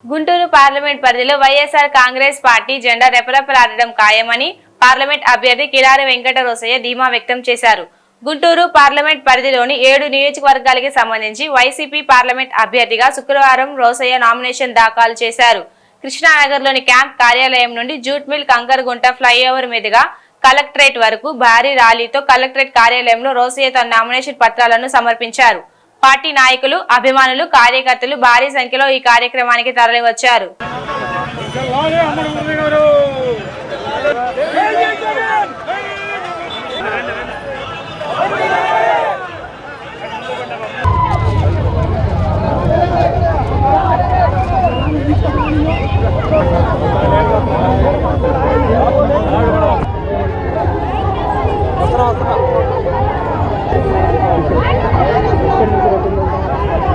Guntur parliament పరిధిలో YSR Congress party జెండా రెపరెపలాడడం ఖాయమని పార్లమెంట్ అభ్యర్థి కిలారి వెంకట రోసయ్య ధీమా వ్యక్తం చేశారు. గుంటూరు పార్లమెంట్ పరిధిలోని 7 నియోజకవర్గాలకి సంబంధించి వైసీపీ పార్లమెంట్ అభ్యర్థిగా శుక్రవారం రోసయ్య నామినేషన్ దాఖలు చేశారు. కృష్ణానగర్లోని క్యాంప్ కార్యాలయం నుండి జూట్ మిల్ కంకరగుంట ఫ్లైఓవర్ మీదుగా కలెక్టరేట్ వరకు భారీ ర్యాలీతో కలెక్టరేట్ కార్యాలయంలో రోసయ్య తన నామినేషన్ పత్రాలను సమర్పించారు. పార్టీ నాయకులు, అభిమానులు, కార్యకర్తలు భారీ సంఖ్యలో ఈ కార్యక్రమానికి తరలివచ్చారు.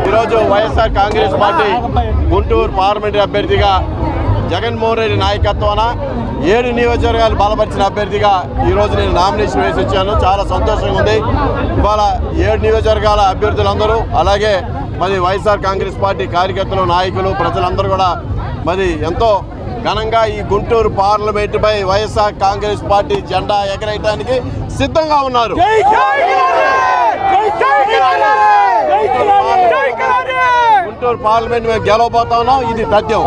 ఈరోజు వైఎస్ఆర్ కాంగ్రెస్ పార్టీ గుంటూరు పార్లమెంటరీ అభ్యర్థిగా జగన్మోహన్ రెడ్డి నాయకత్వాన 7 నియోజకవర్గాలు బలపరిచిన అభ్యర్థిగా ఈరోజు నేను నామినేషన్ వేసి వచ్చాను. చాలా సంతోషంగా ఉంది. ఇవాళ 7 నియోజకవర్గాల అభ్యర్థులందరూ, అలాగే మరి వైఎస్ఆర్ కాంగ్రెస్ పార్టీ కార్యకర్తలు, నాయకులు, ప్రజలందరూ కూడా మరి ఎంతో ఘనంగా ఈ గుంటూరు పార్లమెంటుపై వైఎస్ఆర్ కాంగ్రెస్ పార్టీ జెండా ఎగరేయడానికి సిద్ధంగా ఉన్నారు. గుంటూరు పార్లమెంట్ మేము గెలవబోతా ఉన్నాం. ఇది తథ్యం.